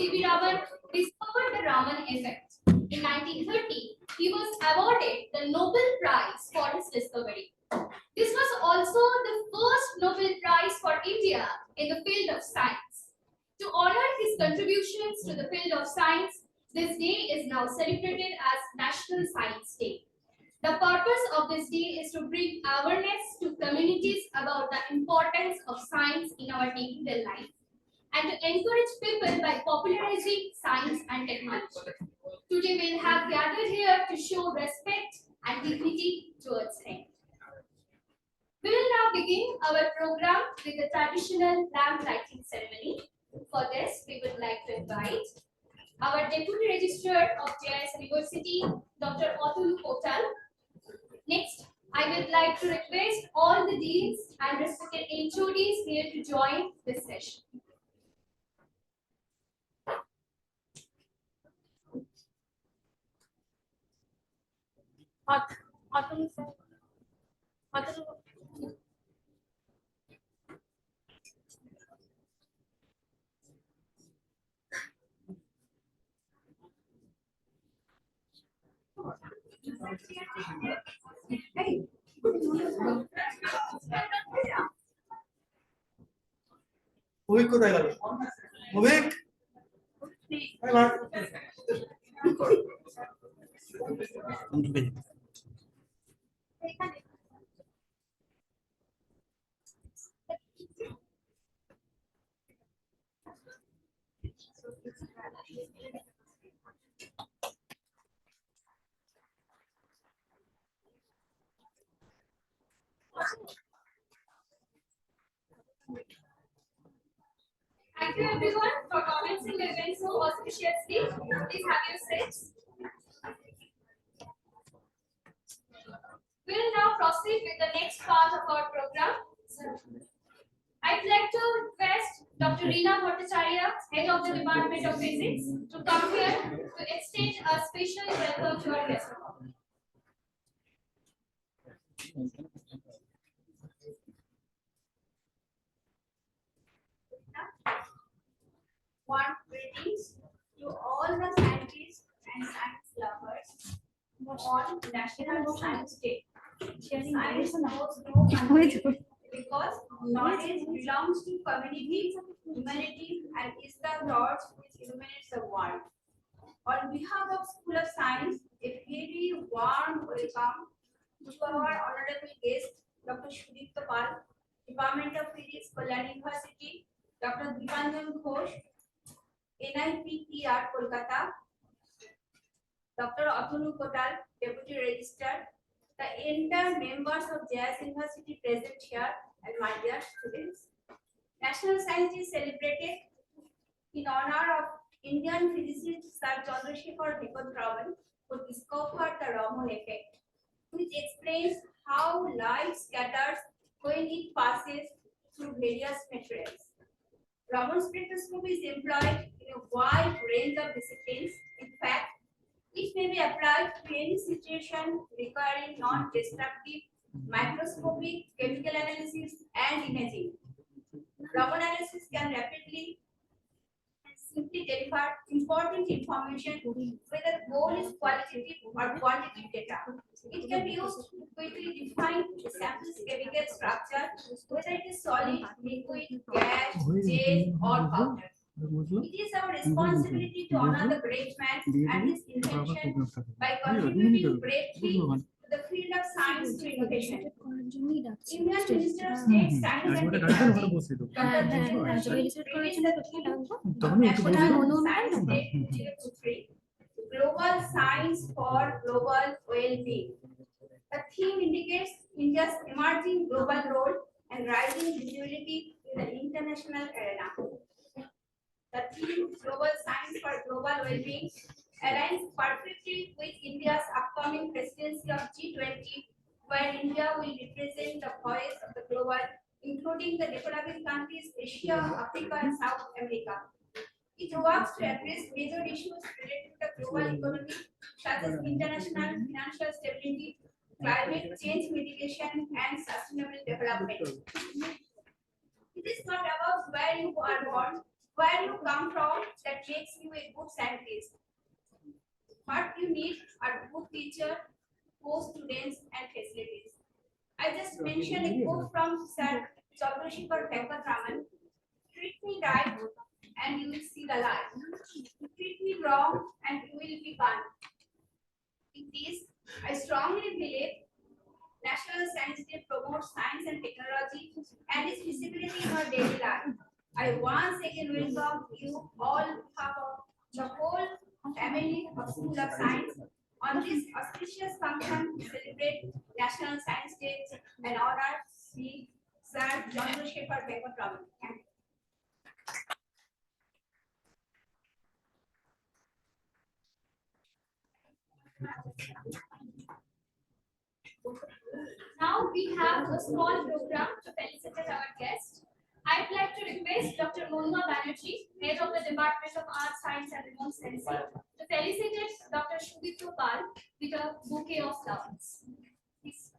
C.V. Raman discovered the Raman effect. In 1930, he was awarded the Nobel Prize for his discovery. This was also the first Nobel Prize for India in the field of science. To honor his contributions to the field of science, this day is now celebrated as National Science Day. The purpose of this day is to bring awareness to communities about the importance of science in our day-to-day life and to encourage people by popularizing science and technology. Today we'll have gathered here to show respect and dignity towards him. We will now begin our program with the traditional lamp lighting ceremony. For this, we would like to invite our Deputy Registrar of JIS University, Dr. Atul Kotal. Next, I would like to request all the deans and respected HODs here to join this session. Atul sir. Atul. Hey. Movik কোথায় গেল? Movik? Hi, Mark. Thank you everyone for commencing the event so auspiciously. Please have your seats. We will now proceed with the next part of our program. I'd like to request Dr. Reena Bhattacharya, Head of the Department of Physics, to come here to extend a special welcome to our guest. Warm greetings to all the scientists and science lovers on National Science Day. Science knows no country because knowledge belongs to community, humanity, and is the thought which illuminates the world. On behalf of School of Science, a very warm welcome to our honorable guest, Dr. Sudipta Pal, Department of Physics, Kalyan University, Dr. Dipanjan Ghosh, NIPTR Kolkata, Dr. Atul Kotal, Deputy Registrar, the entire members of JIS University present here, and my dear students. National Science is celebrated in honor of Indian physicist Sir Chandrasekhar Raman, who discovered the Raman effect, which explains how light scatters when it passes through various materials. Raman spectroscopy is employed in a wide range of disciplines. In fact, it may be applied to any situation requiring non-destructive microscopic, chemical analysis, and imaging. Raman analysis can rapidly and simply deliver important information, whether the goal is qualitative or quantitative data. It can be used to quickly define the sample's chemical structure, whether it is solid, liquid, gas, gel, or powder. It is our responsibility to honor the great man and his invention by contributing greatly to the field of science to innovation. Indian Minister of State Science and Technology, Dr. National Science Day 2023, Global Science for Global Well-being. The theme indicates India's emerging global role and rising visibility in the international arena. The theme Global Science for Global Well-being aligns perfectly with India's upcoming presidency of G20, where India will represent the voice of the global, including the developing countries, Asia, Africa, and South America. It works to address major issues related to the global economy, such as international financial stability, climate change mitigation, and sustainable development. It is not about where you are born, where you come from that makes you a good scientist. What you need are good teacher, good students, and facilities. I just mentioned a quote from Sir Chandrasekhar Raman. Treat me right, and you will see the light. Treat me wrong, and you will be burned. In this, I strongly believe National Science Day promotes science and technology and its visibility in our daily life. I once again welcome you all on behalf of the whole family of School of Science on this auspicious function to celebrate National Science Day and honor Sri Sir Chandrasekhar Raman. Thank you. Now we have a small program to felicitate our guest. I'd like to request Dr. Monma Banerjee, Head of the Department of Arts, Science and Remote Sensing, to felicitate Dr. Shubhitra Pal with a bouquet of flowers. Please.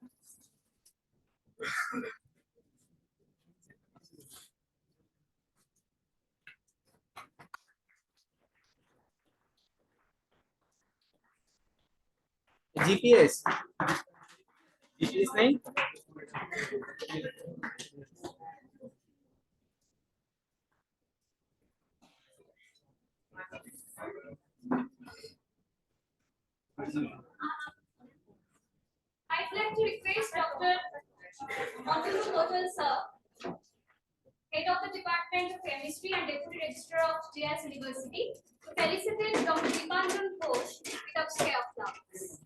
GPS. Is listening? I'd like to request Dr. Montulu Kotal sir, Head of the Department of Chemistry and Deputy Registrar of JIS University, to felicitate Dr. Dipanjan Ghosh with a bouquet of flowers.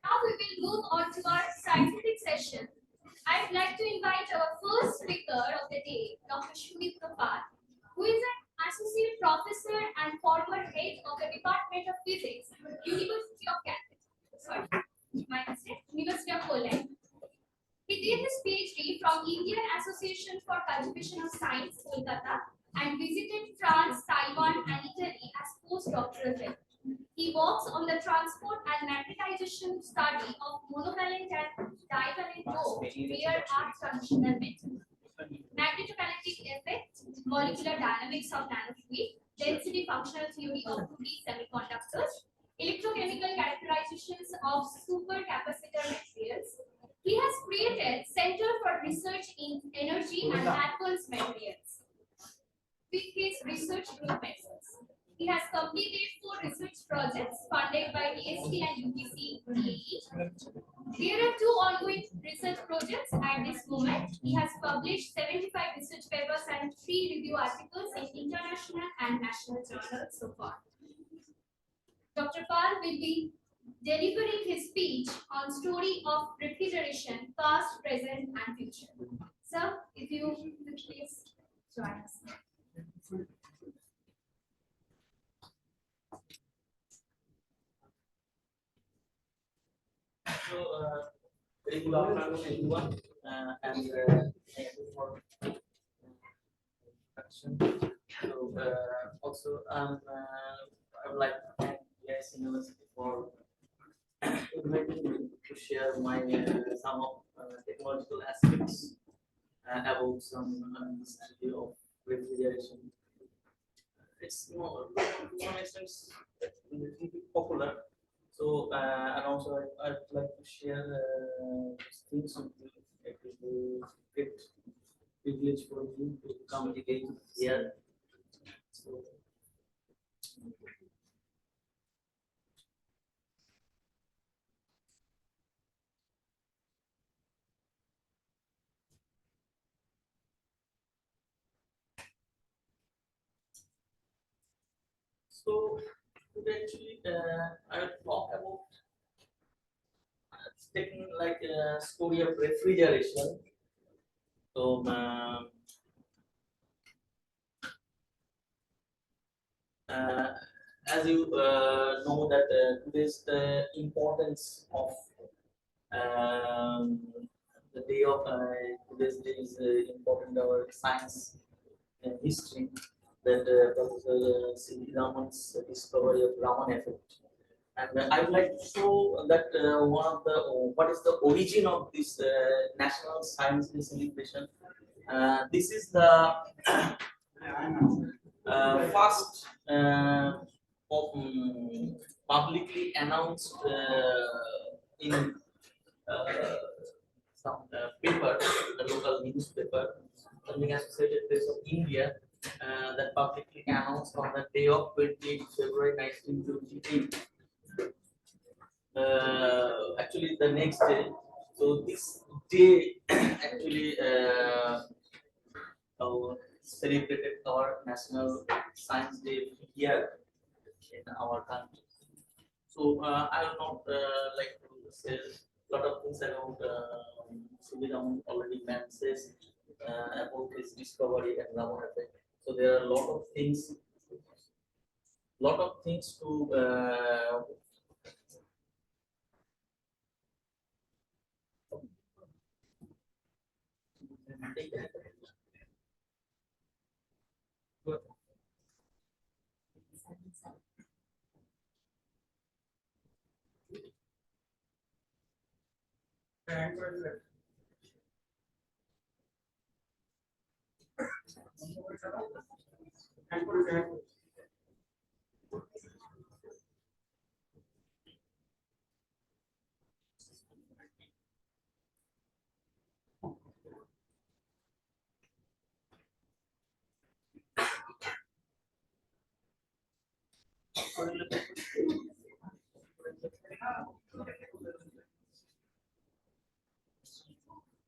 Now we will move on to our scientific session. I'd like to invite our first speaker of the day, Dr. Shubhitra Pal, who is an associate professor and former head of the Department of Physics, University of University of Poland. He did his PhD from Indian Association for Cultivation of Science, Kolkata, and visited France, Taiwan, and Italy as postdoctoral fellow. He works on the transport and magnetization study of monovalent and divalent doped rare earth transitional metals, magnetokinetic effect, molecular dynamics of nanofluid, density functional theory of 2D semiconductors, electrochemical characterizations of supercapacitor materials. He has created Center for Research in Energy and Advanced Materials with his research group methods. He has completed 4 research projects funded by DST and UGC DAE. There are 2 ongoing research projects at this moment. He has published 75 research papers and 3 review articles in international and national journals so far. Dr. Pal will be delivering his speech on story of refrigeration, past, present, and future. Sir, if you would please join us. So, very good afternoon, everyone, and thank you for introduction. So, also, I would like to thank JIS University for inviting me to share my some of technological aspects about some study of refrigeration. It's more, to some extent, a little bit popular. So, and also I'd like to share things with you. It will be great privilege for you to come again here. So, today actually I'll talk about taking like a story of refrigeration. So, as you know that today's the importance of um, the day of today's day is important our science and history that Professor C.V. Raman's discovery of Raman effect. And I would like to show that one of the what is the origin of this National Science Day celebration. This is the first publicly announced in some paper, the local newspaper, something Associated Press of India, that publicly announced on the day of 28th February 1928. Actually, the next day. So this day actually celebrated our National Science Day here in our country. So I will not like to say a lot of things about Subiram already mentioned about his discovery and Raman effect. So there are a lot of things to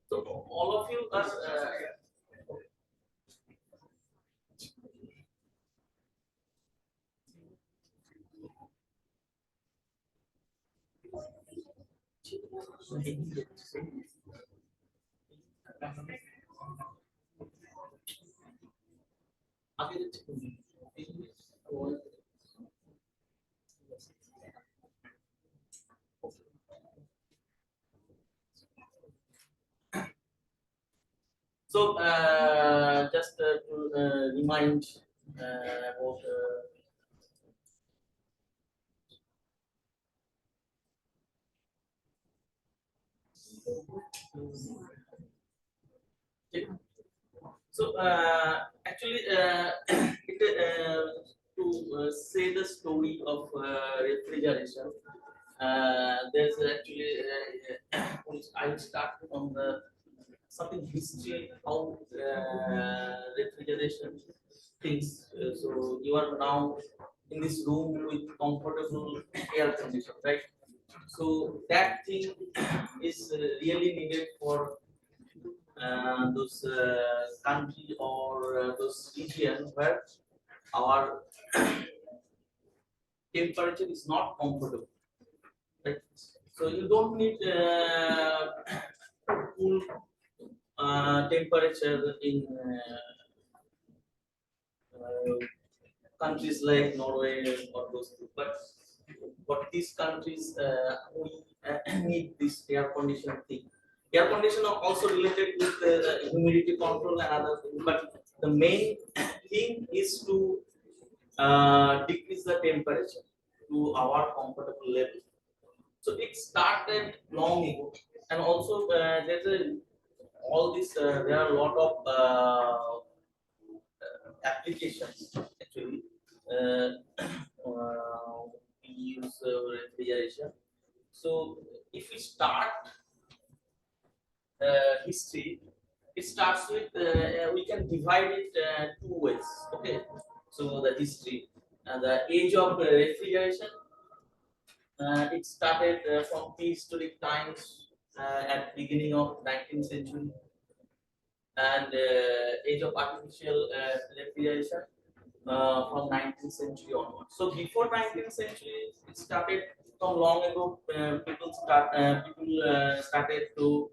so all of you are so just to remind about so actually it, to say the story of refrigeration, there's actually I will start from the something history how refrigeration things. So you are now in this room with comfortable air condition, right? So that thing is really needed for those country or those region where our temperature is not comfortable, right? So you don't need cool temperature in countries like Norway or those two. But these countries we need this air conditioner thing. Air conditioner also related with humidity control and other things. But the main thing is to decrease the temperature to our comfortable level. So it started long ago, and also there's a all this. There are a lot of applications actually. Uh, we use refrigeration. So if we start history, it starts with we can divide it two ways. Okay, so the history and the age of refrigeration. It started from prehistoric times at beginning of 19th century, and age of artificial refrigeration from 19th century onwards. So before 19th century, it started from long ago. People started to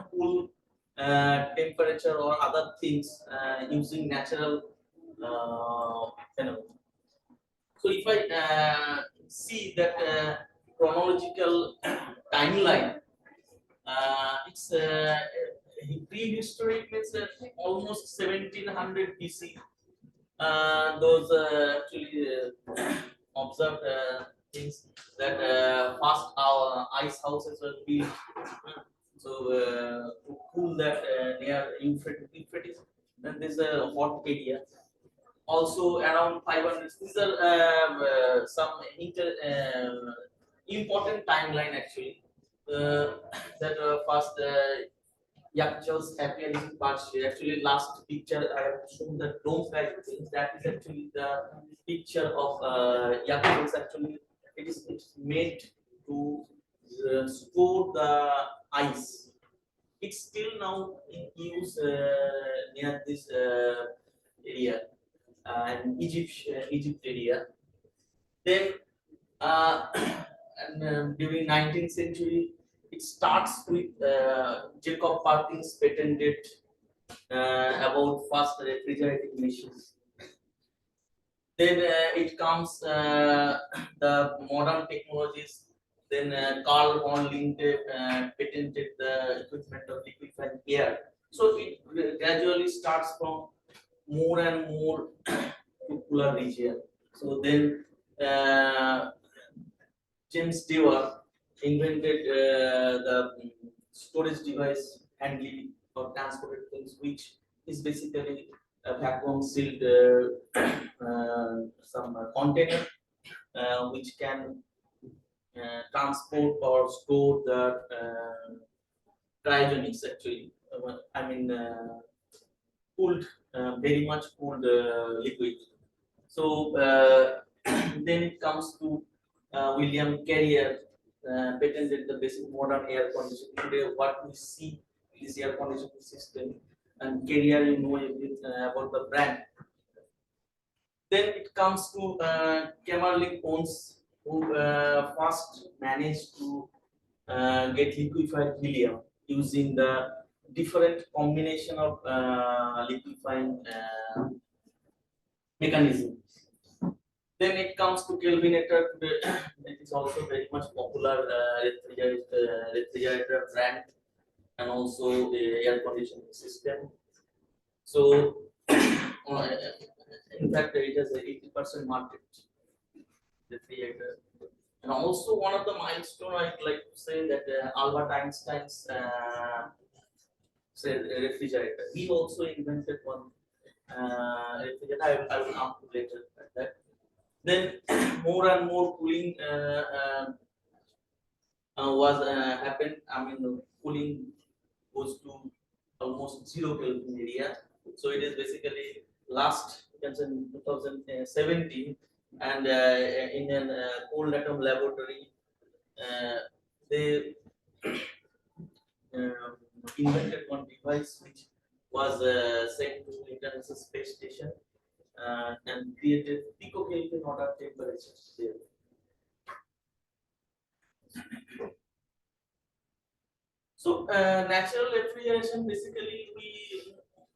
cool temperature or other things using natural phenomena. So if I see that chronological timeline, It's prehistoric means almost 1700 BC. Those actually observed things that first our ice houses were built. So to cool that near Euphrates, then there's a hot area. Also around 500. These are some important timeline actually. That first Yakchal's appearance in Parsi. Actually, last picture I have shown the dome like things. That is actually the picture of Yakchal's. Actually, it's made to store the ice. It's still now in use near this area and Egypt area. Then and, during 19th century, it starts with Jacob Parkins patented about fast refrigerating machines. Then it comes the modern technologies. Then Carl von Linde patented the equipment of liquefied air. So it gradually starts from more and more to cooler region. So then James Dewar invented the storage device handling or transported things, which is basically a vacuum sealed some container which can transport or store the cryogenics actually. I mean cooled, very much cooled liquid. So then it comes to William Carrier patented the basic modern air conditioning. Today, what we see is air conditioning system, and Carrier, you know everything about the brand. Then it comes to Camerling Pons, who first managed to get liquefied helium using the different combination of liquefying mechanism. Then it comes to Kelvinator. It is also very much popular refrigerator brand and also air conditioning system. So, in fact, it has a 80% market refrigerator. And also one of the milestone I'd like to say that Albert Einstein's say refrigerator. He also invented one refrigerator. I will come to later at that. Then more and more cooling was happened. I mean, cooling goes to almost 0 Kelvin area. So it is basically last you can say 2017, and in an cold atom laboratory, they invented one device which was sent to International Space Station and created picokelvin order temperatures there. So natural refrigeration, basically we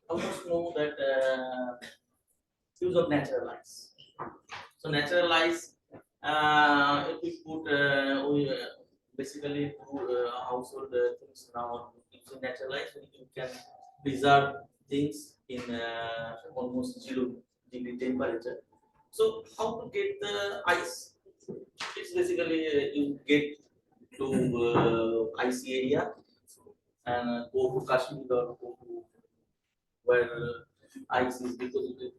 almost know that use of natural ice. So natural ice, if we put we basically do household things now using natural ice, you can preserve things in almost 0 degree temperature. So how to get the ice? It's basically you get to icy area and go to Kashmir or go to where ice is deposited,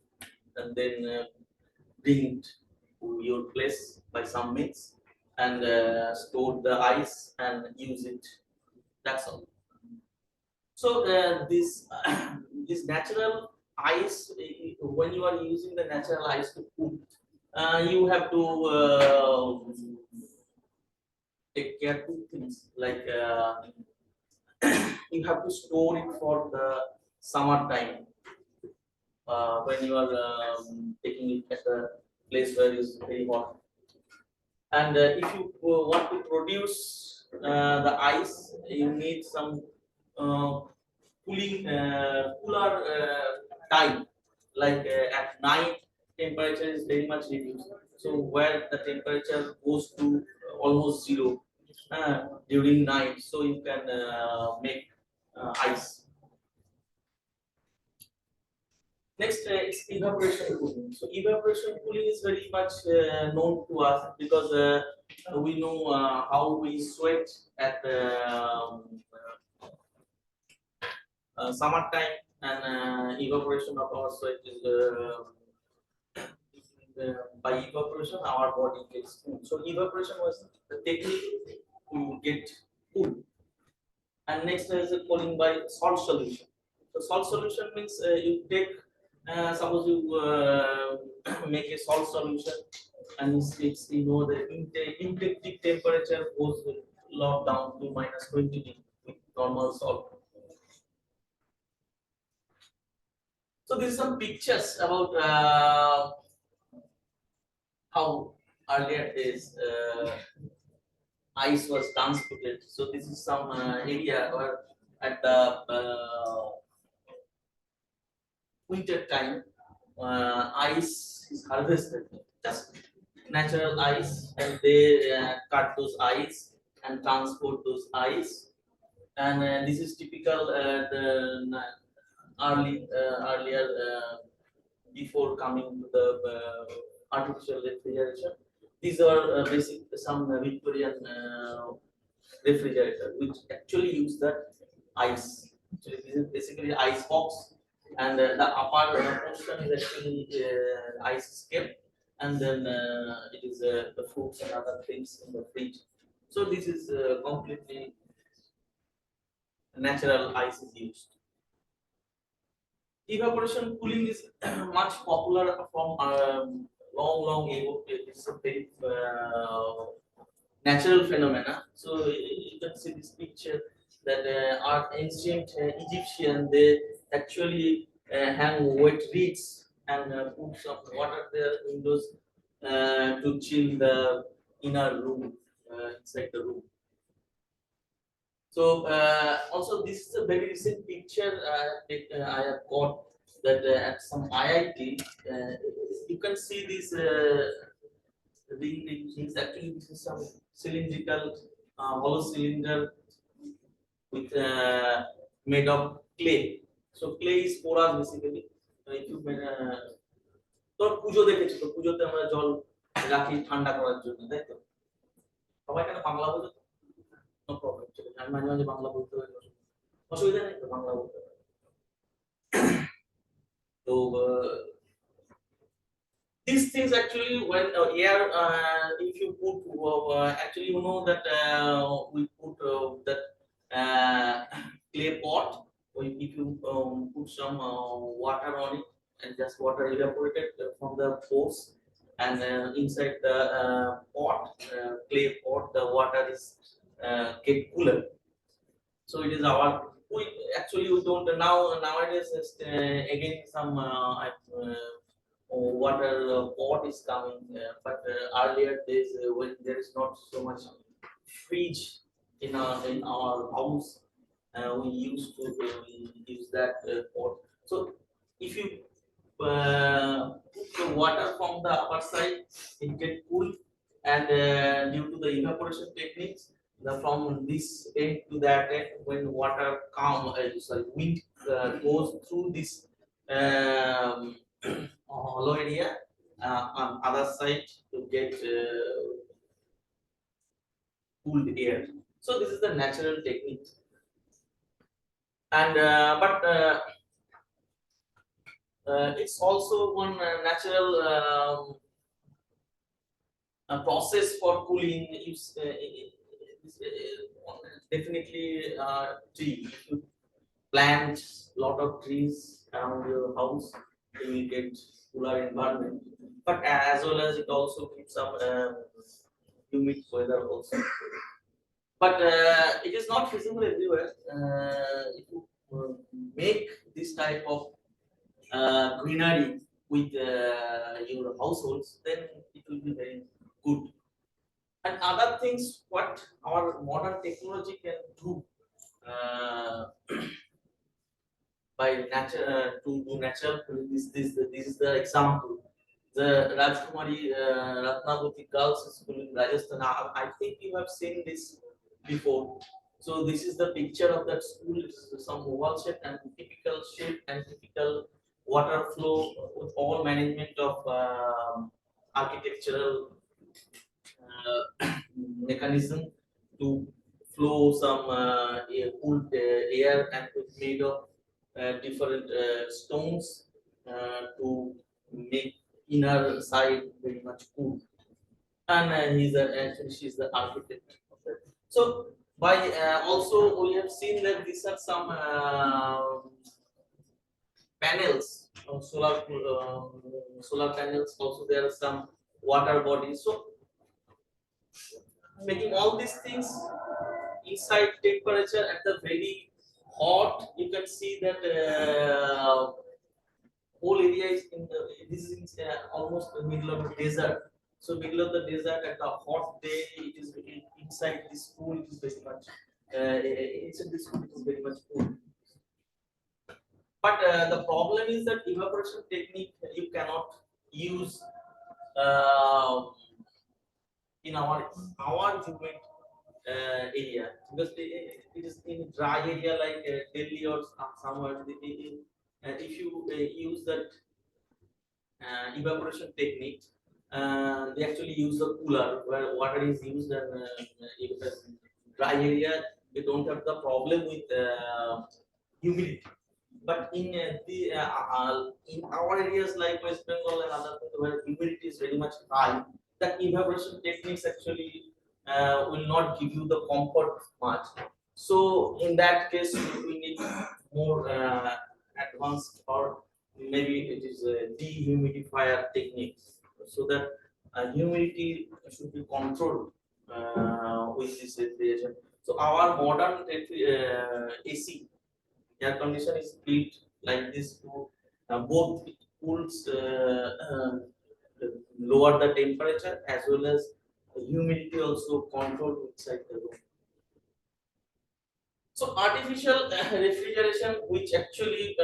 and then bring it to your place by some means and store the ice and use it. That's all. So this this natural ice, when you are using the natural ice to cook, you have to take care two things like you have to store it for the summer time when you are taking it at a place where it's very hot. And if you want to produce the ice, you need some cooler time. Like at night, temperature is very much reduced. So where the temperature goes to almost 0, during night, so you can make ice. Next is evaporation cooling. So evaporation cooling is very much known to us because we know how we sweat at summertime, and evaporation of our sweat is by evaporation our body gets cool. So evaporation was the technique to get cool. And next is the cooling by salt solution. So salt solution means you take suppose you make a salt solution, and it's you know the intake temperature goes locked down to -20 with normal salt. So these are some pictures about how earlier days ice was transported. So this is some area where at the winter time ice is harvested, just natural ice, and they cut those ice and transport those ice. And this is typical earlier before coming to the artificial refrigeration. These are basic some Victorian refrigerator which actually use the ice. Actually, this is basically ice box, and the upper portion is actually ice is kept, and then it is the fruits and other things in the fridge. So this is completely natural ice is used. Evaporation cooling is much popular from long ago. It is a very natural phenomena. So you can see this picture that our ancient Egyptian, they actually hang wet reeds and put some water there in those to chill the inner room inside the room. So also this is a very recent picture I have got that at some IIT. You can see this ring things. Actually, this is some cylindrical hollow cylinder with made of clay. So clay is porous basically. If you তোর পুজো দেখেছি তো পুজোতে আমরা জল রাখি ঠান্ডা করার জন্য, তাই তো? সবাই কেন বাংলা বোঝো? নো প্রবলেম, আমি মাঝে মাঝে বাংলা বলতে পারি, অসুবিধা নেই তো, বাংলা বলতে পারি। তো these things actually when air if you put actually you know that we put that clay pot, if you put some water on it and just water evaporated from the pores, and inside the pot clay pot the water is get cooler. So it is our we actually we don't nowadays again some water pot is coming, but earlier days when there is not so much fridge in our house, we used to use that pot. So if you put the water from the upper side, it get cool, and due to the evaporation techniques, from this end to that end, when water wind goes through this um, hollow area on other side to get cooled air. So this is the natural technique, and but it's also one natural process for cooling. Definitely tree. If you plant lot of trees around your house, you will get cooler environment. But as well as it also keeps some humid weather also. But it is not feasible everywhere. If you make this type of greenery with your households, then it will be very good. And other things what our modern technology can do by to do natural cooling. This is the example. The Rajkumari Ratnavati Girls School in Rajasthan. I think you have seen this before. So this is the picture of that school. It is some oval shape and typical shape and typical water flow with all management of architectural mechanism to flow some cooled air, and it's made of different stones to make inner side very much cool. And actually she's the architect of that. So by also we have seen that these are some panels, solar panels. Also there are some water bodies. So making all these things inside temperature at the very hot, you can see that whole area is in the this is almost the middle of the desert. So middle of the desert at a hot day, it is inside this pool. It is very much inside this pool. It is very much cool. But the problem is that evaporation technique you cannot use uh, in our humid area, because it is in dry area like Delhi or somewhere. If you use that evaporation technique, they actually use a cooler where water is used, and if it's a dry area, you don't have the problem with humidity. But in our areas like West Bengal and other places where humidity is very much high, that evaporation techniques actually will not give you the comfort much. So in that case, we need more advanced, or maybe it is a dehumidifier technique, so that humidity should be controlled with this refrigeration. So our modern AC air condition is built like this to both it cools lower the temperature as well as humidity also controlled inside the room. So artificial refrigeration, which actually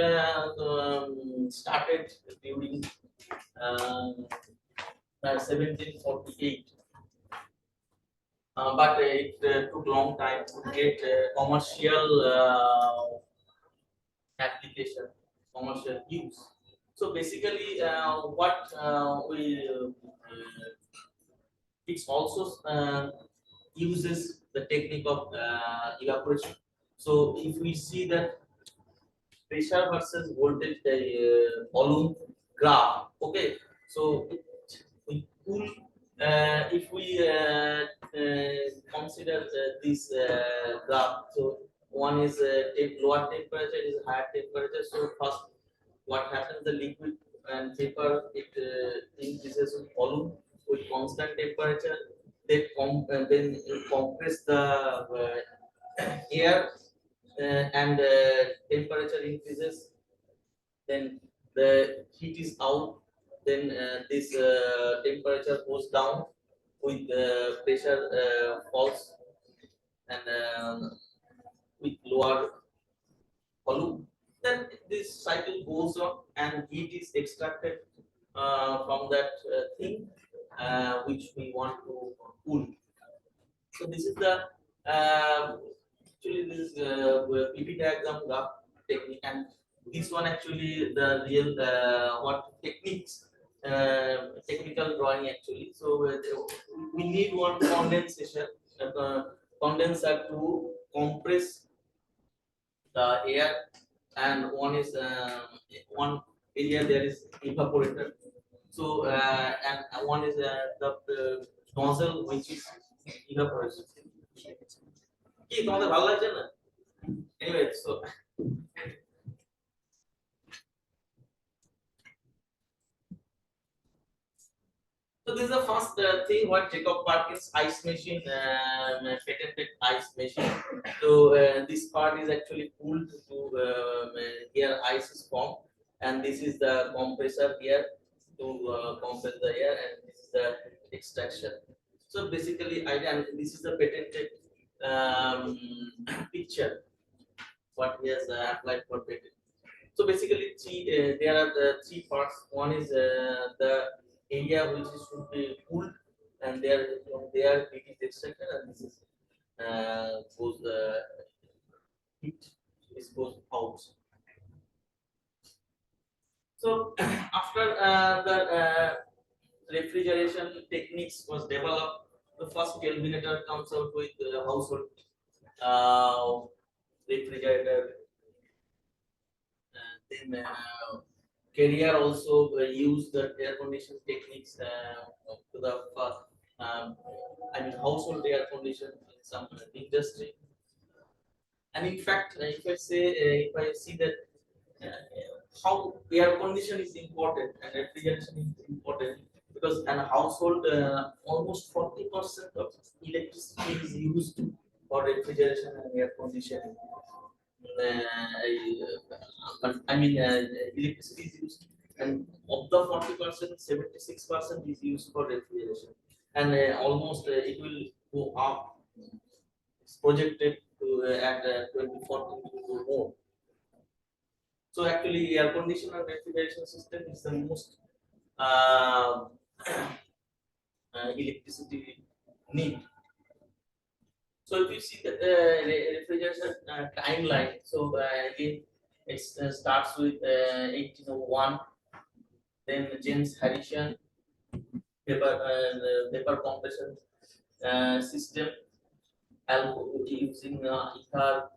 started during uh, 1748, but it took long time to get commercial application, commercial use. So basically, what we it also uses the technique of evaporation. So if we see that pressure versus voltage volume graph, okay. So we cool. If we consider this graph, so one is lower temperature, is higher temperature. So first, what happens? The liquid and vapor, it increases in volume with constant temperature. Then you compress the air, and temperature increases. Then the heat is out. Then this temperature goes down with pressure falls, and with lower volume. Then this cycle goes on, and heat is extracted from that thing which we want to cool. So this is the actually this is PP diagram graph technique, and this one actually the real what techniques, technical drawing actually. So we need one condensation condenser to compress the air, and one is one area there is evaporator. So and one is the nozzle which is evaporation. কি তোমাদের ভালো লাগছে না? Anyway, so this is the first thing what Jacob Parkins ice machine, patented ice machine. So this part is actually cooled to here ice is formed, and this is the compressor here to compress the air, and this is the extraction. So basically, and this is the patented picture what he has applied for patent. So basically, there are the three parts. One is the area which is should be cooled, and there from there it is extracted, and this is goes heat is goes out. So after the refrigeration techniques was developed, the first Kelvinator comes out with household uh, refrigerator. Then carrier also use the air condition techniques to the I mean household air condition in some industry. And in fact, if I see that how air condition is important and refrigeration is important, because in a household almost 40% of electricity is used for refrigeration and air conditioning. Electricity is used, and of the 40%, 76% is used for refrigeration, and almost it will go up. It's projected to at 2040 to go more. So actually, air conditioner and refrigeration system is the most uh, electricity need. So if you see the refrigeration timeline, so again it starts with 1801, then James Harrison paper compression system, using ether,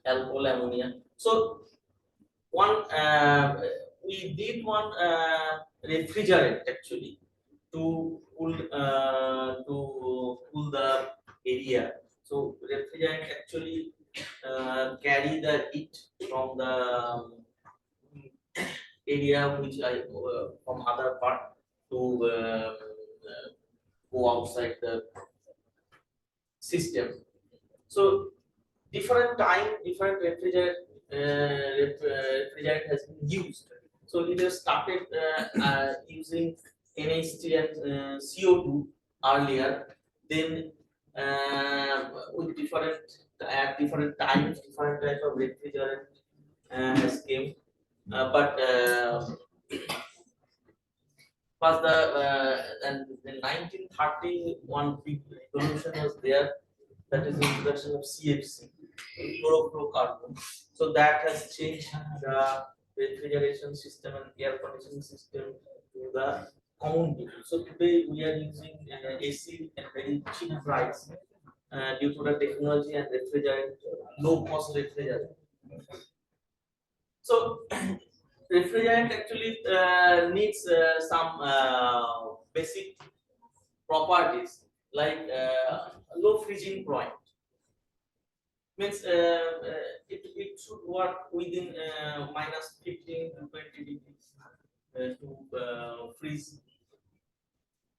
alcohol, ammonia. So one we did one refrigerant actually to cool the area. So refrigerant actually carry the heat from the area which I from other part to go outside the system. So different time, different refrigerant has been used. So it has started using NH3 and CO2 earlier. Then with different at different times, different type of refrigerant has came. But was the and in 1930 one big revolution was there, that is the introduction of CFC, chlorofluorocarbon. So that has changed the refrigeration system and air conditioning system to the common people. So today we are using AC at very cheap price due to the technology and refrigerant, low cost refrigerant. So refrigerant actually needs some basic properties like low freezing point. Means it should work within minus 15 to 20 degrees to freeze.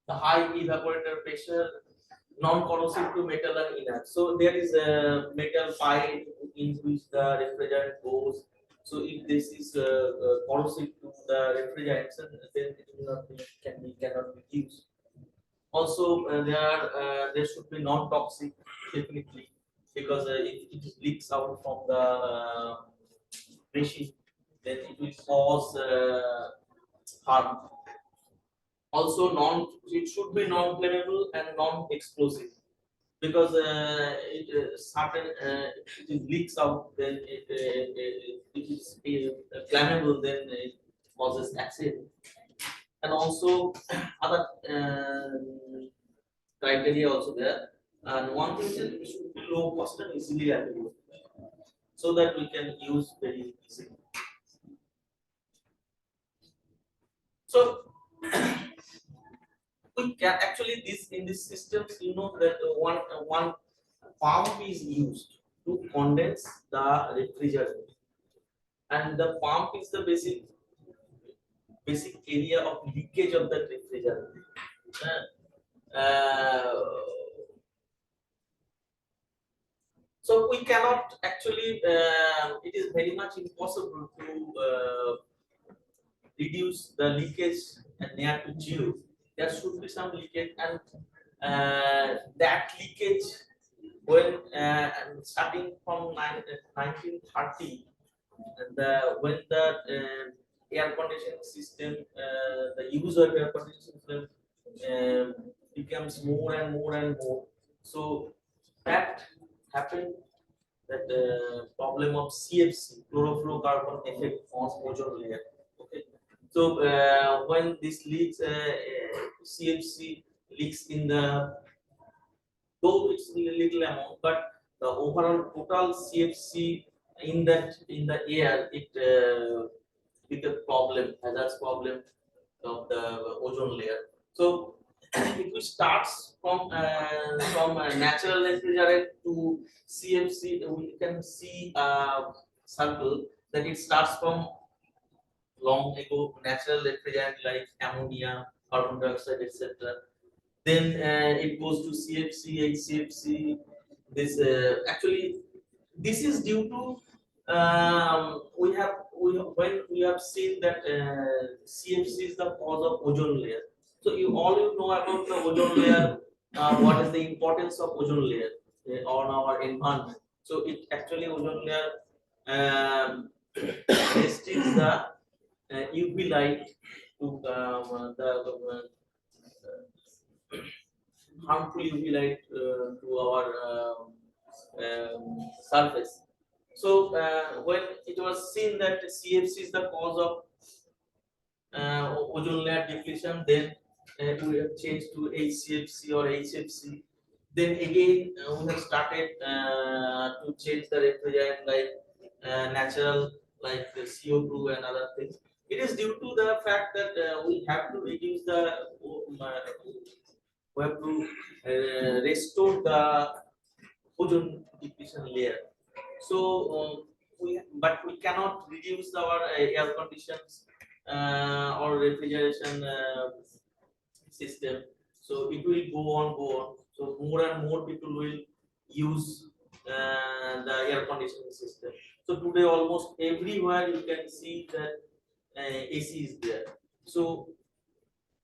The high evaporator pressure, non-corrosive to metal and inert. So there is a metal pipe in which the refrigerant goes. So if this is corrosive to the refrigerant, then it will not be, cannot be used. Also, there should be non-toxic definitely, because if it leaks out from the machine, then it will cause harm. Also, it should be non-flammable and non-explosive, because certain it leaks out, then it is flammable, then it causes accident. And also other criteria also there. And one thing is it should be low cost and easily available, so that we can use very easily. So we can actually this in these systems, you know that one pump is used to condense the refrigerant, and the pump is the basic area of leakage of the refrigerant. So we cannot actually, it is very much impossible to reduce the leakage near to zero. There should be some leakage, and that leakage, when starting from 1930, when the air conditioning system, the use of air conditioning system becomes more and more and more. So that happened that problem of CFC, chlorofluorocarbon effect on ozone layer. Okay, so when this leaks, CFC leaks in the, though it's a little amount, but the overall total CFC in the air, it with a problem, hazardous problem of the ozone layer. So if we starts from a natural refrigerant to CFC, we can see a circle that it starts from long ago natural refrigerant like ammonia, carbon dioxide, etc. Then it goes to CFC, HCFC. This actually this is due to when we have seen that CFC is the cause of ozone layer. So you know about the ozone layer. What is the importance of ozone layer on our environment? So it actually ozone layer restricts the UV light to the harmful UV light to our surface. So when it was seen that CFC is the cause of ozone layer depletion, then we have changed to HCFC or HFC. Then again we have started to change the refrigerant like natural like the CO2 and other things. It is due to the fact that we have to reduce the we have to restore the ozone depletion layer. So but we cannot reduce our air conditions or refrigeration system. So it will go on, go on. So more and more people will use the air conditioning system. So today almost everywhere you can see that AC is there. So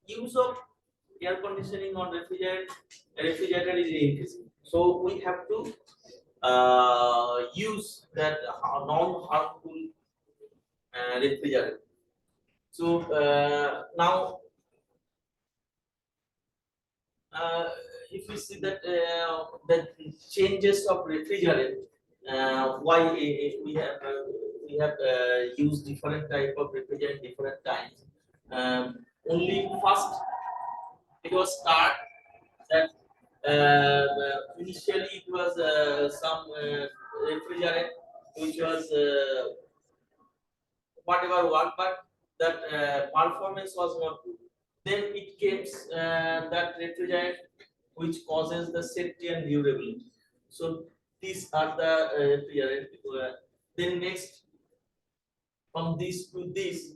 use of air conditioning on refrigerator is increasing. So we have to use that non-harmful refrigerant. So now, if we see that the changes of refrigerant, why we have used different type of refrigerant different times. Only first it was start that initially it was some refrigerant which was whatever work, but that performance was not good. Then it came that refrigerant which causes the safety and durability. So these are the refrigerant. Then next from this to this,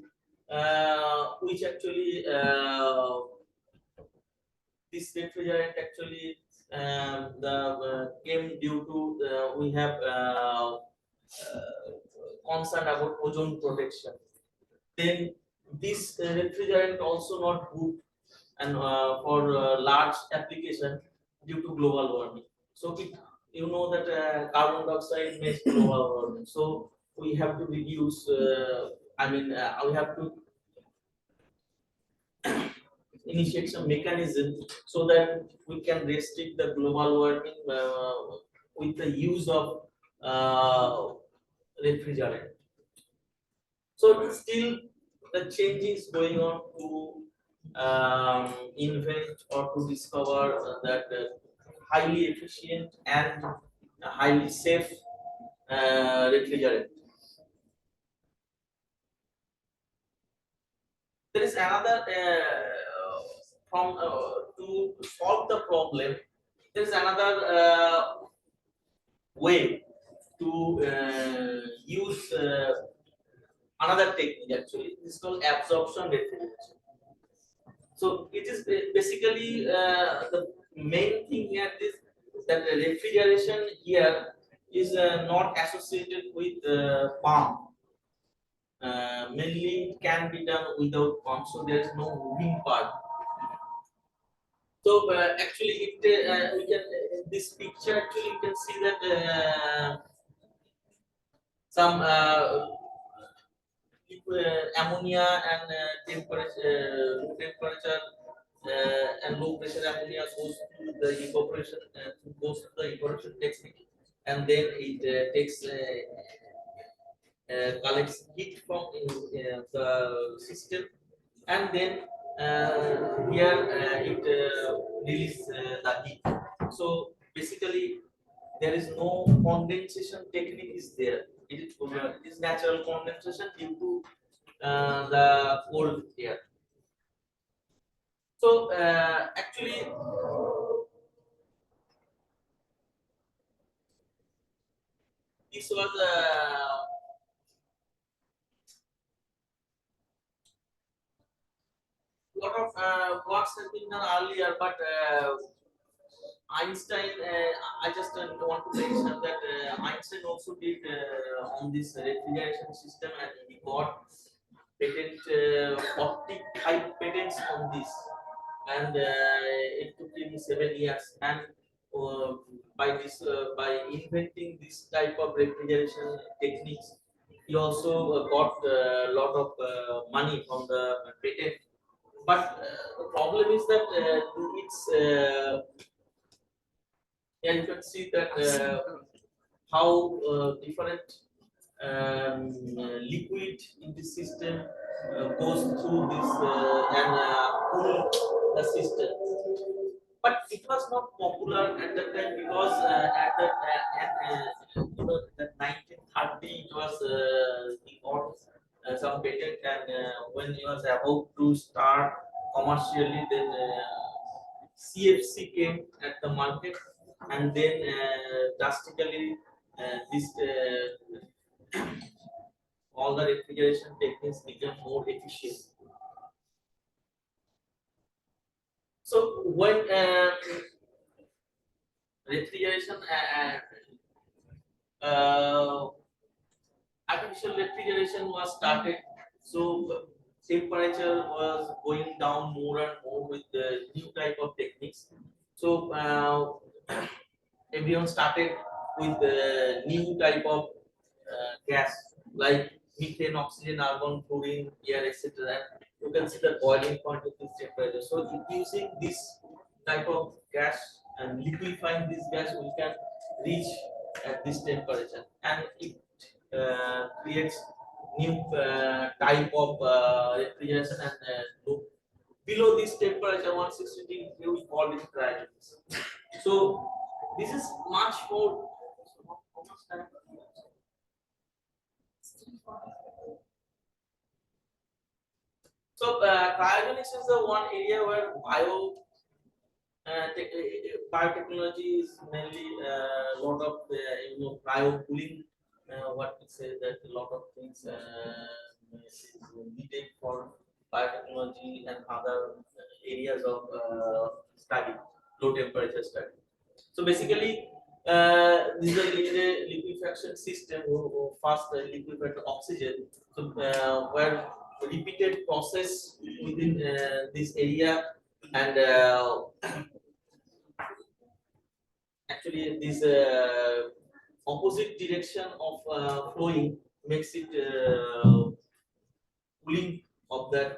which actually this refrigerant actually the came due to we have concern about ozone protection. Then this refrigerant also not good and for large application due to global warming. So it, you know that carbon dioxide makes global warming. So we have to reduce. We have to initiate some mechanism so that we can restrict the global warming with the use of refrigerant. So still the change is going on to invent or to discover that highly efficient and highly safe refrigerant. There is another from to solve the problem. There is another way to use another technique actually. This is called absorption refrigeration. So it is basically the main thing here is that the refrigeration here is not associated with pump. Mainly it can be done without pump, so there is no moving part. So actually, it we can this picture actually you can see that some ammonia and low temperature and low pressure ammonia goes to the evaporation technique, and then it takes collects heat from the system, and then here it releases the heat. So basically, there is no condensation technique is there. It is natural condensation due to the cold air. So actually, this was a lot of works have been done earlier, but Einstein, I just want to mention that Einstein also did on this refrigeration system, and he got patent 45 patents on this, and it took him 7 years. And by inventing this type of refrigeration techniques, he also got a lot of money from the patent. But the problem is that it's yeah, you can see that how different liquid in the system goes through this and cool the system. But it was not popular at that time because at the that 1930 it was he got some patent, and when he was about to start commercially, then CFC came at the market, and then drastically this all the refrigeration techniques became more efficient. So when refrigeration artificial refrigeration was started, so temperature was going down more and more with the new type of techniques. So everyone started with the new type of gas like methane, oxygen, argon, fluorine, air, etc. You can see the boiling point of this temperature. So using this type of gas and liquefying this gas, we can reach at this temperature, and it creates new type of refrigeration, and below this temperature 160 degree we call it cryogenics. So this is much more. So cryogenics is the one area where biotechnology is mainly a lot of cryo cooling. What we say that a lot of things is needed for biotechnology and other areas of study, low temperature study. So basically, this is a liquefaction system who first liquefy oxygen. So where repeated process within this area, and actually this opposite direction of flowing makes it cooling of that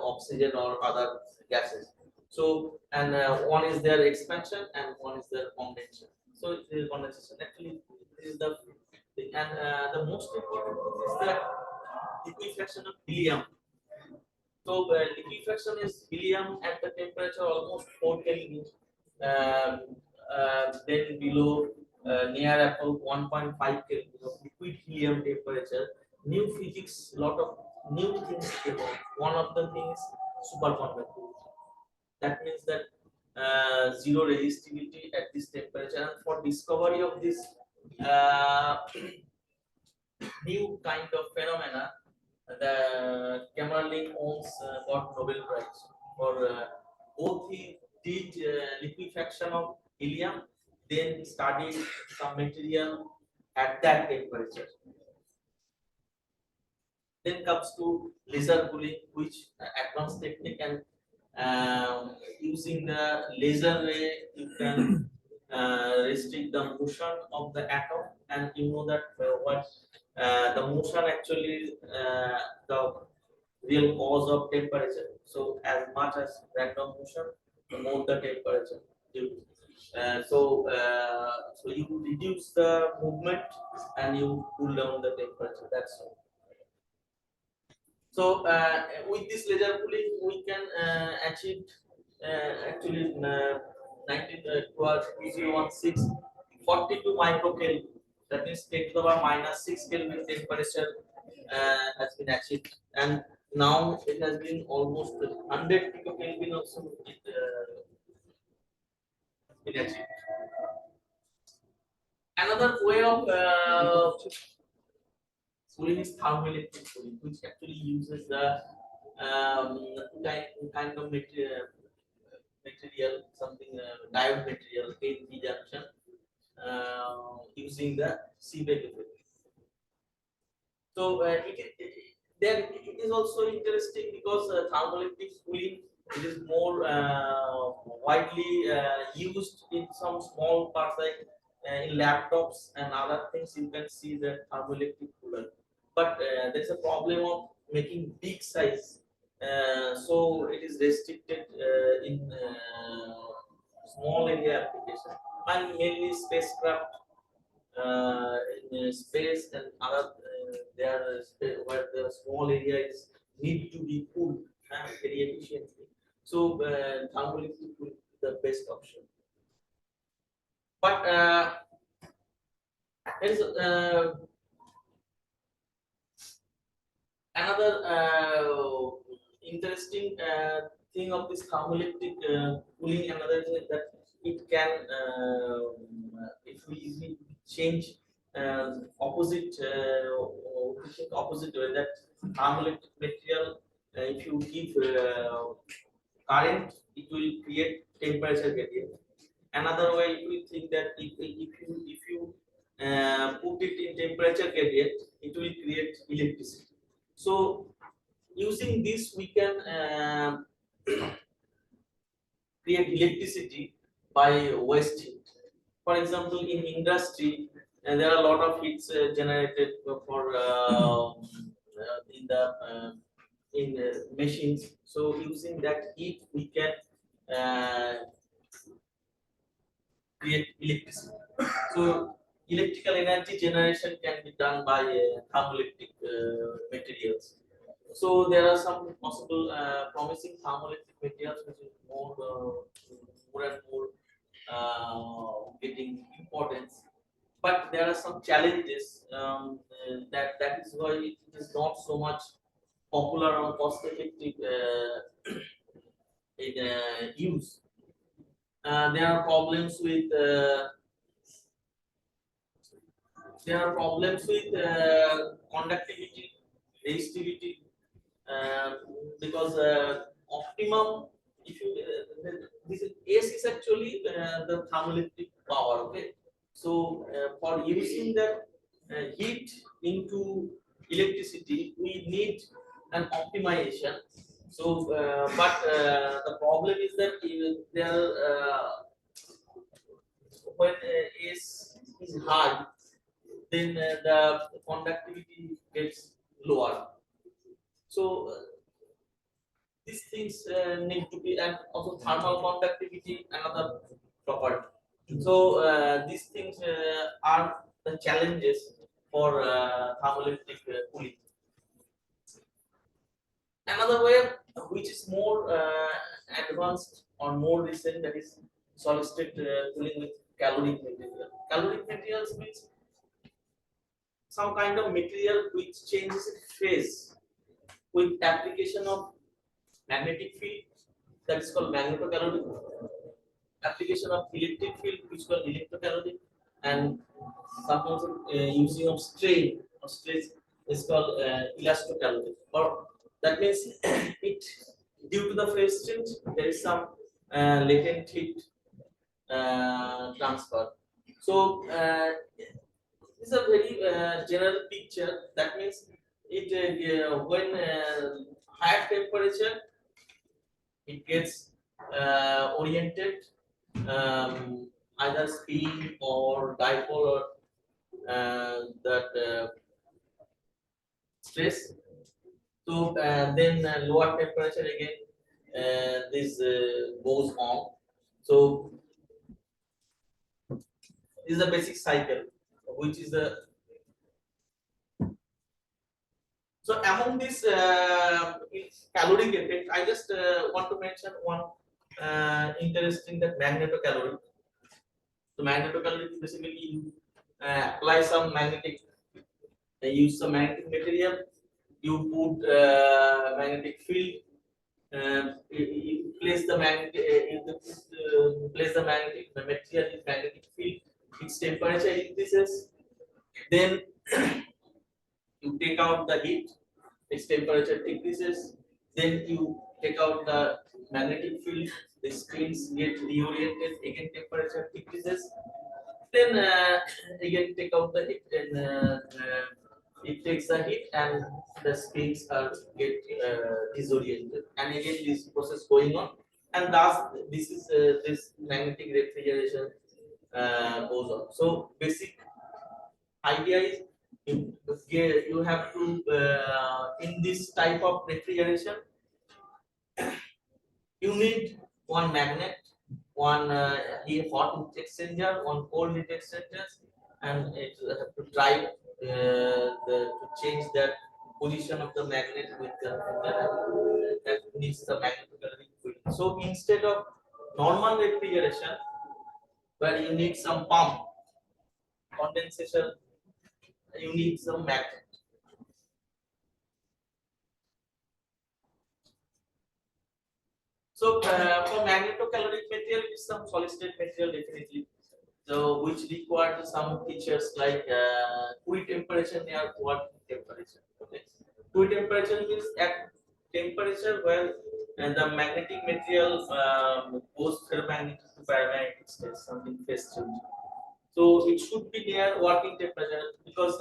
oxygen or other gases. So and one is their expansion and one is their condension. So it is condensation. Actually, this is the thing. And the most important is the liquefaction of helium. So liquefaction is helium at the temperature almost 4 Kelvin. Then below near about 1.5 Kelvin of liquid helium temperature. New physics, lot of new things came out. One of the things superconductivity. That means that zero resistivity at this temperature. And for discovery of this new kind of phenomena, the Camerling owns got Nobel Prize for both he did liquefaction of helium, then studied some material at that temperature. Then comes to laser cooling, which advanced technique, and using the laser ray you can restrict the motion of the atom, and you know that what the motion actually the real cause of temperature. So as much as random motion, the more the temperature due. So you reduce the movement and you cool down the temperature. That's all. So with this laser cooling, we can achieve actually 2016 42 microkelvin. That means 10 to the power minus 6 Kelvin temperature has been achieved, and now it has been almost 100 picokelvin also been achieved. Another way of cooling is thermoelectric cooling, which actually uses the um, kind of material, something diode material, N-P junction, using the Seebeck effect. So then it is also interesting because thermoelectric cooling, it is more widely used in some small parts like in laptops and other things. You can see the thermoelectric cooler, but there is a problem of making big size, so it is restricted in small area application and mainly spacecraft in space and other there where the small area is need to be cooled very efficiently. So thermoelectric will be the best option. But there is another interesting thing of this thermoelectric cooling. Another thing is that it can, if we change opposite opposite way, that thermoelectric material, if you give current, it will create temperature gradient. Another way, if we think that if you put it in temperature gradient, it will create electricity. So using this, we can create electricity by waste heat. For example, in industry, there are a lot of heats generated for in the machines. So using that heat, we can create electricity. So electrical energy generation can be done by thermoelectric materials. So there are some possible promising thermoelectric materials which is more and more getting importance. But there are some challenges that is why it is not so much popular or cost effective in use. There are problems with conductivity, resistivity, uh, because optimum, if you this is S is actually the thermoelectric power. Okay, so for using that heat into electricity, we need an optimization. So, but the problem is that there when is high, then the conductivity gets lower. So these things need to be, and also thermal conductivity, another property. So these things are the challenges for thermoelectric cooling. Another way which is more advanced or more recent, that is solid state cooling with caloric material. Caloric materials means some kind of material which changes its phase with application of magnetic field, that is called magnetocaloric, application of electric field which is called electrocaloric, and sometimes using of strain or stress is called elastocaloric. Or that means it, due to the phase change, there is some latent heat transfer. So this is a very general picture. That means it when higher temperature, it gets oriented either spin or dipole or that stress. So then lower temperature again, this goes on. So is the basic cycle, which is the so among this caloric effect, I just want to mention one interesting that magnetocaloric. So magnetocaloric basically you apply some magnetic, use some magnetic material, you put magnetic field, you place the magnet, place the magnetic the material in magnetic field, its temperature increases, then you take out the heat, its temperature decreases, then you take out the magnetic field, the screens get reoriented, again temperature decreases, then again take out the heat and it takes the heat and the screens are get disoriented, and again this process going on, and thus this is this magnetic refrigeration goes on. So basic idea is you have to in this type of refrigeration you need one magnet, one hot heat exchanger, one cold heat exchangers, and it have to drive to change that position of the magnet with that needs the magnetic field. So instead of normal refrigeration, where you need some pump condensation, you need some magnet. So for magnetocaloric material, it is some solid state material definitely. So which required some features like cool temperature near working temperature. Okay. Cool temperature means at temperature where the magnetic material goes ferromagnetic to paramagnetic state, something phase change. So it should be near working temperature because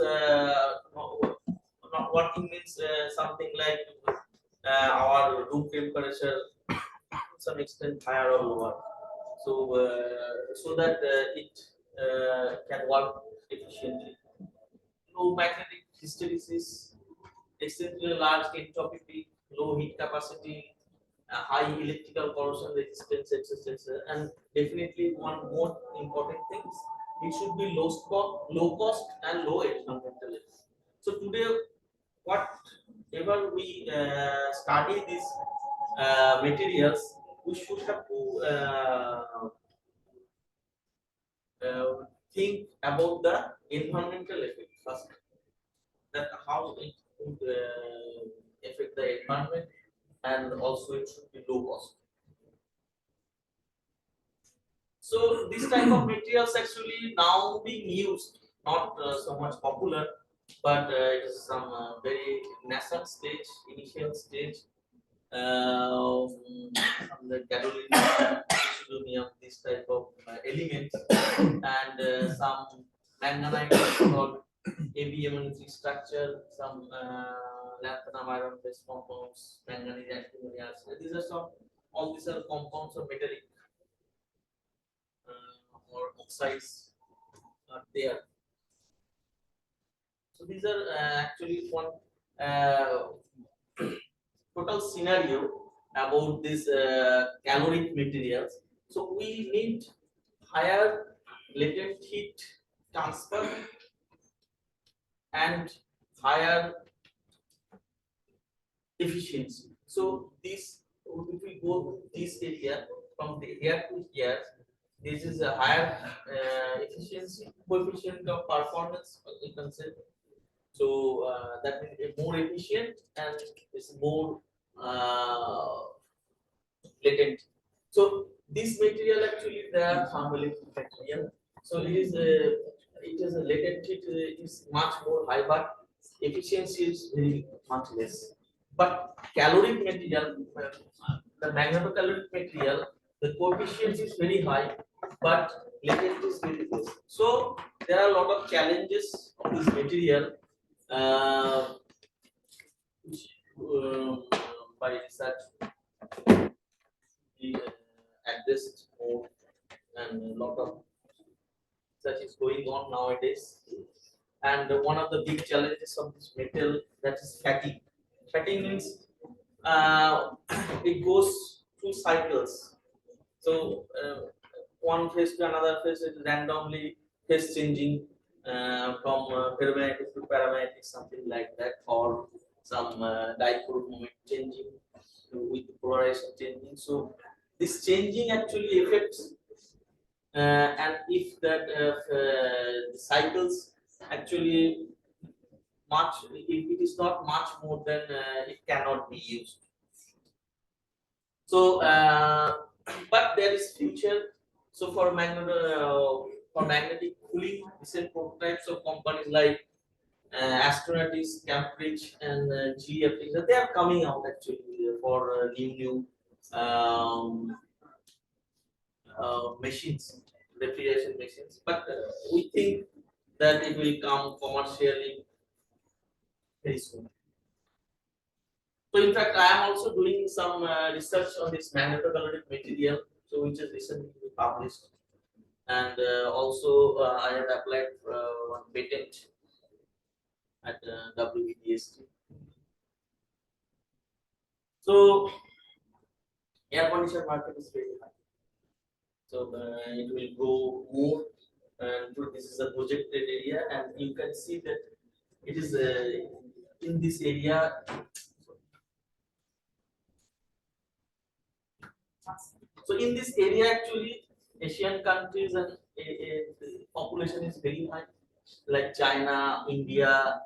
not working means something like our room temperature to some extent higher or lower. So so that it can work efficiently. Low magnetic hysteresis, extremely large entropy peak, low heat capacity, high electrical corrosion resistance, etc. And definitely one more important thing is it should be low cost and low environmental effect. So today, whatever we study these materials, we should have to think about the environmental effect first. That how it would affect the environment, and also it should be low cost. So this type of materials actually now being used, not so much popular, but it is some very nascent stage, initial stage. From the gadolinium, selenium, this type of elements, and some manganite called ABM structure, some lanthanum iron based compounds, manganese, antimony. These are some, all these are compounds of metallic or oxides are there. So these are actually one total scenario about this caloric materials. So we need higher latent heat transfer and higher efficiency. So this, if we go to this area from here to here, this is a higher efficiency coefficient of performance, you can say. So that means more efficient and it's more latent. So this material actually they are thermoelectric material. So it is a latent heat is much more high, but efficiency is very much less. But caloric material, the magnetocaloric material, the coefficient is very high, but latent is very less. So there are a lot of challenges of this material, which by research be addressed more, and a lot of such is going on nowadays. And one of the big challenges of this metal, that is fatigue. Fatigue means it goes through cycles. So one phase to another phase, it randomly phase changing from ferromagnetic to paramagnetic, something like that, or some dipole moment changing with polarization changing. So this changing actually affects, and if that the cycles actually much, if it is not much more, then it cannot be used. So, but there is future. So for magnetic cooling, recent prototypes of companies like Astronautis, Cambridge, and GFT, they are coming out actually for new machines, refrigeration machines. But we think that it will come commercially very soon. So in fact, I am also doing some research on this magnetocaloric material, so which is recently published, and also I have applied one patent at WVDST. So air conditioner market is very high, so it will grow more, and this is a projected area, and you can see that it is in this area. So in this area, actually, Asian countries and the population is very high, like China, India,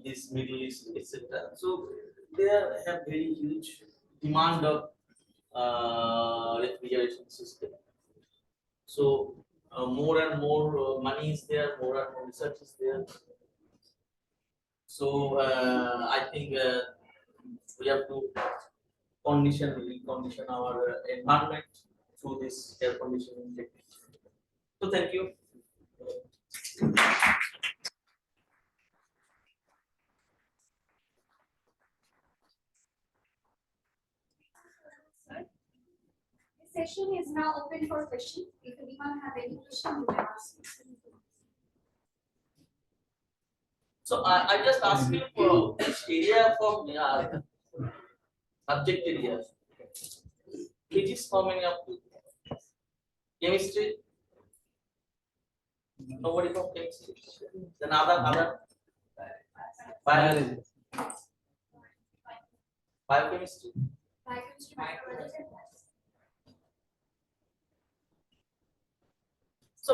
this Middle East, etc. So they have very huge demand of refrigeration system. So more and more money is there, more and more research is there. So I think we have to recondition our environment through this air conditioning technique. So thank you. Sir, the session is now open for questions. If anyone have any question, you may ask. So I just asked you for which area from subject area. Physics how many of you? Chemistry? Nobody from chemistry. Then other biology. Biochemistry. Biochemistry, microbiology, and maths. So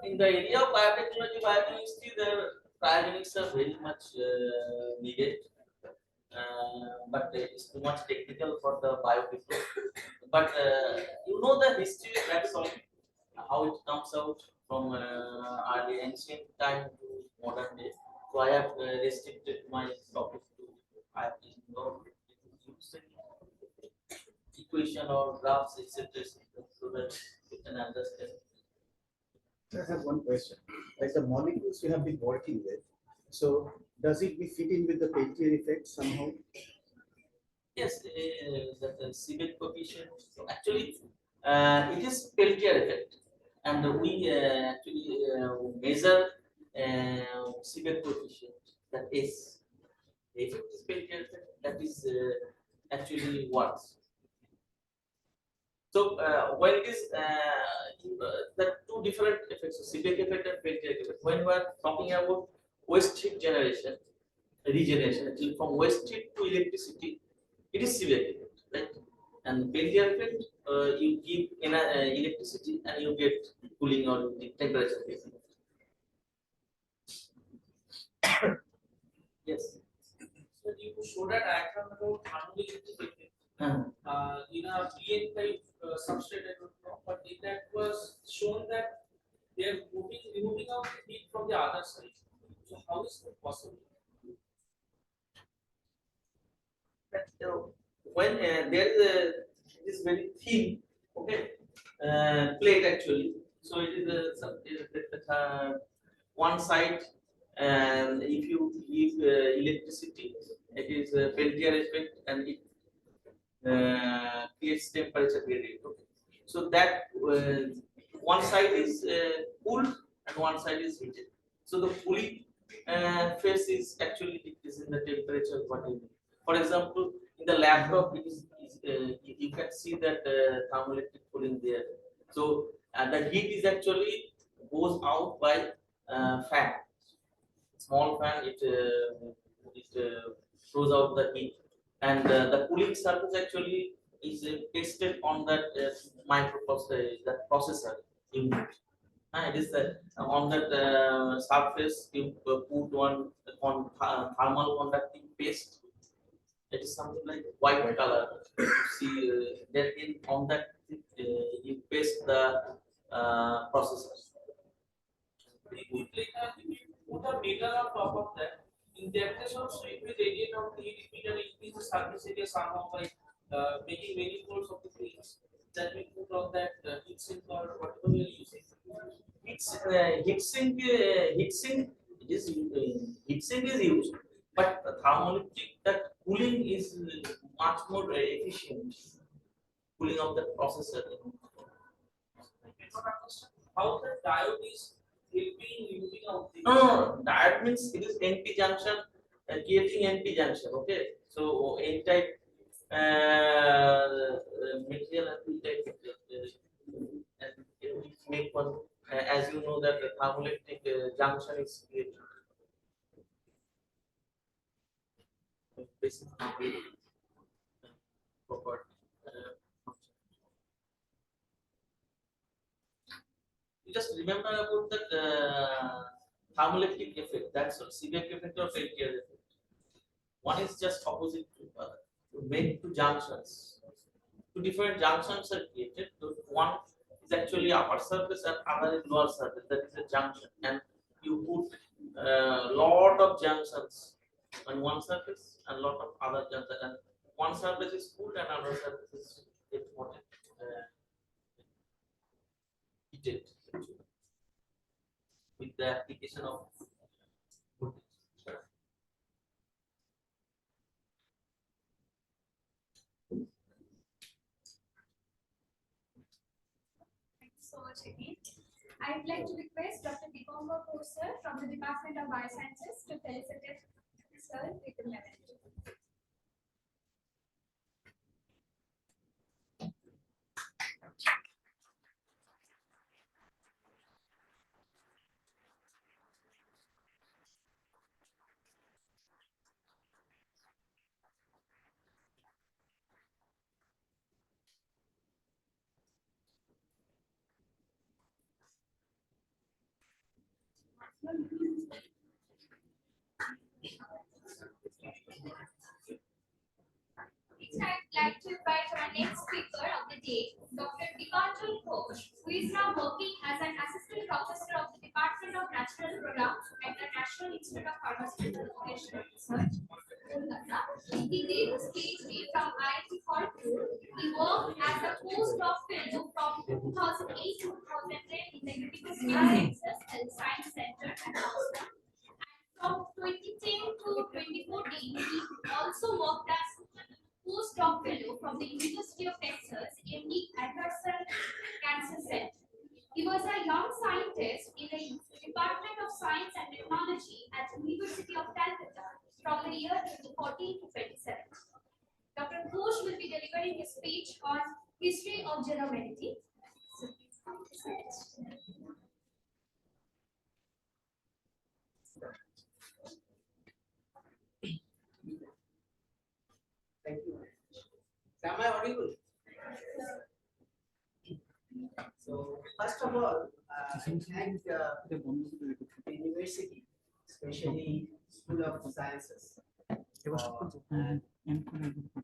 in the area of biotechnology, biochemistry, the cryogenics are very much needed. But it's too much technical for the bio people. But you know the history, that's all, how it comes out from early ancient time to modern day. So I have restricted my topic to, I have to know equation or graphs, etc., so that you can understand. I have one question. Like the molecules you have been working with, so does it be fit in with the Peltier effect somehow? Yes, the Seebeck coefficient. So actually, it is Peltier effect, and we actually measure Seebeck coefficient. That is, if it is Peltier effect, that is actually works. So when it is the two different effects, so Seebeck effect and Peltier effect. When we are talking about waste heat generation, regeneration, actually from waste heat to electricity, it is Seebeck effect, right? And Peltier effect, you give electricity and you get cooling or temperature. Yes. So you showed a diagram about thermoelectric effect. In a PN type substrate, I don't know, but in that was shown that they are removing out the heat from the other side. So how is that possible? But, when there is this very thin, okay, plate actually. So it is one side, and if you give electricity, it is a Peltier effect, and it creates temperature gradient. Okay. So that one side is cooled and one side is heated. So the cooling phase is actually decreasing the temperature. For example, in the laptop, it is you can see that thermoelectric cooling there. So the heat is actually goes out by fan. Small fan, it throws out the heat, and the cooling surface actually is pasted on that microprocessor, that processor unit. It is on that surface you put thermal conducting paste. It is something like white color. You see, then on that you paste the processor. It would like if you put a meter on top of that, in that case also if we radiate out the heat, it will increase the surface area somehow by making many folds of the things that we put on that heat sink or whatever we are using. Heat sink is used, but thermoelectric that cooling is much more efficient. Cooling of the processor. I cannot understand how the diode is helping moving out the No, diode means it is NP junction, creating NP junction. Okay, so N type material and P type and it will make one. As you know that the thermoelectric junction is created. Basic property. You just remember about that thermoelectric effect. That's what Seebeck effect or Peltier effect. One is just opposite to other. To make two junctions. Two different junctions are created. One is actually upper surface and other is lower surface. That is a junction, and you put lot of junctions on one surface and lot of other junctions. And one surface is cooled and another surface is what heated with the application of voltage. Thank you so much again. I would like to request Dr. Dikomba Sir from the Department of Biosciences to felicitate Sir with the medal. Next, I'd like to invite our next speaker of the day, Dr. Dipanjan Ghosh, who is now working as an assistant professor of the Department of Natural Products at the National Institute of Pharmaceutical Innovation and Research, Kolkata. He did his PhD from IIT Kharagpur. He worked as a postdoc fellow from 2008 to 2010 in the University of Texas Health Science Center at Austin. From 2010 to 2014, he also worked as postdoc fellow from the University of Texas MD Anderson Cancer Center. He was a young scientist in the Department of Science and Technology at the University of Calcutta from the year 2014 to 27. Dr. Ghosh will be delivering his speech on history of genomics. Thank you. Am I audible? So, first of all, I thank the university, especially School of Sciences, and